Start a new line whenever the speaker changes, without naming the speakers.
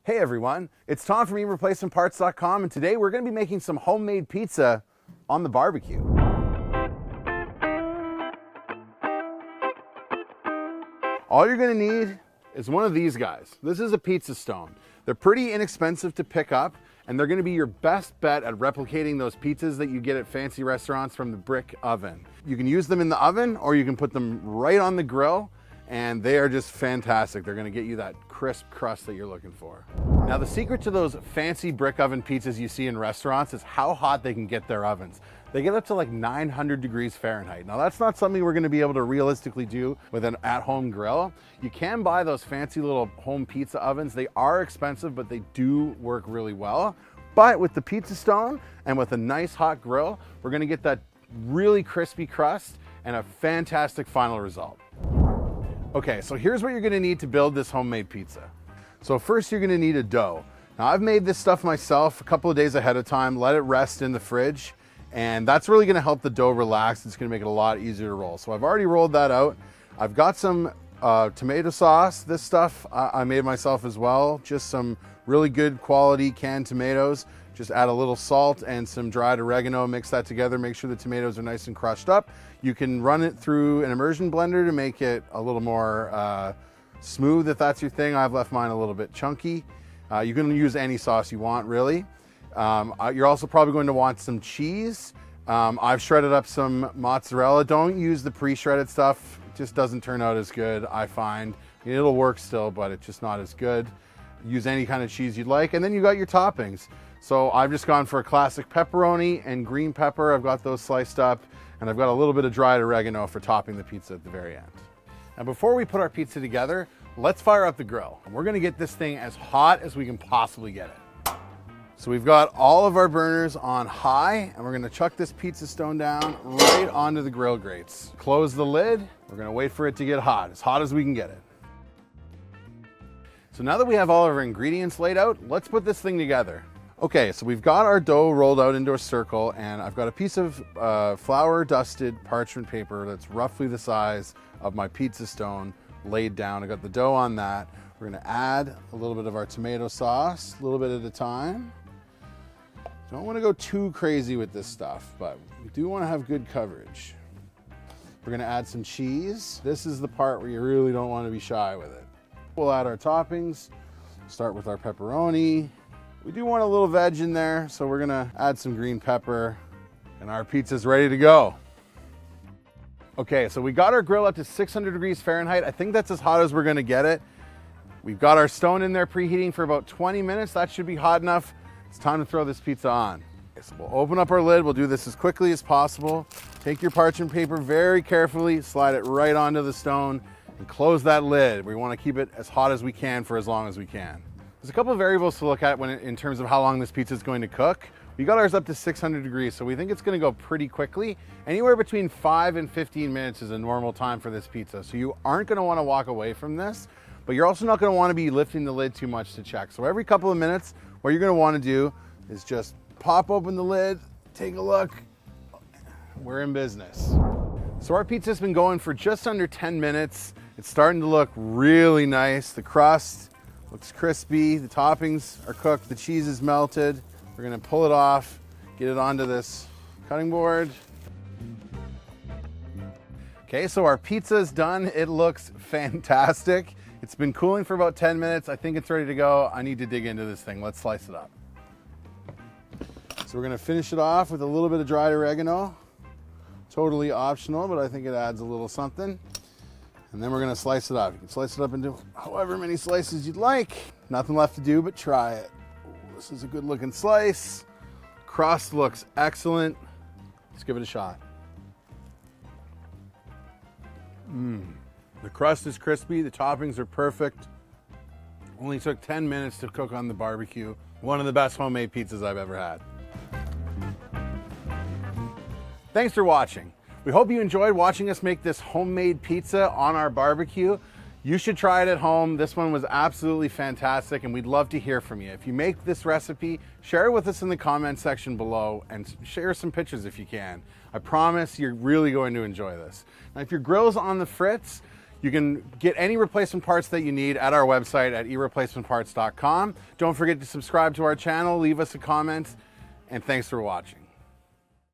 Hey everyone, it's Tom from eatreplacementparts.com, and today we're going to be making some homemade pizza on the barbecue. All you're going to need is one of these guys. This is a pizza stone. They're pretty inexpensive to pick up, and they're going to be your best bet at replicating those pizzas that you get at fancy restaurants from the brick oven. You can use them in the oven, or you can put them right on the grill, and they are just fantastic. They're going to get you that crisp crust that you're looking for. Now, the secret to those fancy brick oven pizzas you see in restaurants is how hot they can get their ovens. They get up to like 900 degrees Fahrenheit. Now, that's not something we're going to be able to realistically do with an at-home grill. You can buy those fancy little home pizza ovens. They are expensive, but they do work really well. But with the pizza stone and with a nice hot grill, we're going to get that really crispy crust and a fantastic final result. Okay, so here's what you're gonna need to build this homemade pizza. So first you're gonna need a dough. Now I've made this stuff myself a couple of days ahead of time, let it rest in the fridge, and that's really gonna help the dough relax. It's gonna make it a lot easier to roll. So I've already rolled that out. I've got some tomato sauce. This stuff I made myself as well. Just some really good quality canned tomatoes. Just add a little salt and some dried oregano, mix that together, make sure the tomatoes are nice and crushed up. You can run it through an immersion blender to make it a little more smooth if that's your thing. I've left mine a little bit chunky. You can use any sauce you want, really. You're also probably going to want some cheese. I've shredded up some mozzarella. Don't use the pre-shredded stuff. It just doesn't turn out as good, I find. It'll work still, but it's just not as good. Use any kind of cheese you'd like. And then you got your toppings. So I've just gone for a classic pepperoni and green pepper. I've got those sliced up, and I've got a little bit of dried oregano for topping the pizza at the very end. Now before we put our pizza together, let's fire up the grill. And we're gonna get this thing as hot as we can possibly get it. So we've got all of our burners on high, and we're gonna chuck this pizza stone down right onto the grill grates. Close the lid. We're gonna wait for it to get hot as we can get it. So now that we have all of our ingredients laid out, let's put this thing together. Okay, so we've got our dough rolled out into a circle, and I've got a piece of flour dusted parchment paper that's roughly the size of my pizza stone laid down. I got the dough on that. We're gonna add a little bit of our tomato sauce, a little bit at a time. Don't wanna go too crazy with this stuff, but we do wanna have good coverage. We're gonna add some cheese. This is the part where you really don't wanna be shy with it. We'll add our toppings. Start with our pepperoni. We do want a little veg in there, so we're gonna add some green pepper, and our pizza's ready to go. Okay, so we got our grill up to 600 degrees Fahrenheit. I think that's as hot as we're gonna get it. We've got our stone in there preheating for about 20 minutes. That should be hot enough. It's time to throw this pizza on. Okay, so we'll open up our lid. We'll do this as quickly as possible. Take your parchment paper very carefully, slide it right onto the stone, and close that lid. We wanna keep it as hot as we can for as long as we can. There's a couple of variables to look at in terms of how long this pizza is going to cook. We got ours up to 600 degrees, so we think it's going to go pretty quickly. Anywhere between 5 and 15 minutes is a normal time for this pizza. So you aren't going to want to walk away from this, but you're also not going to want to be lifting the lid too much to check. So every couple of minutes, what you're going to want to do is just pop open the lid, take a look. We're in business. So our pizza's been going for just under 10 minutes. It's starting to look really nice. The crust looks crispy, the toppings are cooked, the cheese is melted. We're gonna pull it off, get it onto this cutting board. Okay, so our pizza is done. It looks fantastic. It's been cooling for about 10 minutes. I think it's ready to go. I need to dig into this thing. Let's slice it up. So we're gonna finish it off with a little bit of dried oregano. Totally optional, but I think it adds a little something. And then we're gonna slice it up. You can slice it up into however many slices you'd like. Nothing left to do but try it. Ooh, this is a good looking slice. Crust looks excellent. Let's give it a shot. The crust is crispy, the toppings are perfect. Only took 10 minutes to cook on the barbecue. One of the best homemade pizzas I've ever had. Thanks for watching. We hope you enjoyed watching us make this homemade pizza on our barbecue. You should try it at home. This one was absolutely fantastic, and we'd love to hear from you. If you make this recipe, share it with us in the comment section below, and share some pictures if you can. I promise you're really going to enjoy this. Now, if your grill's on the fritz, You can get any replacement parts that you need at our website at ereplacementparts.com. Don't forget to subscribe to our channel, leave us a comment, and thanks for watching.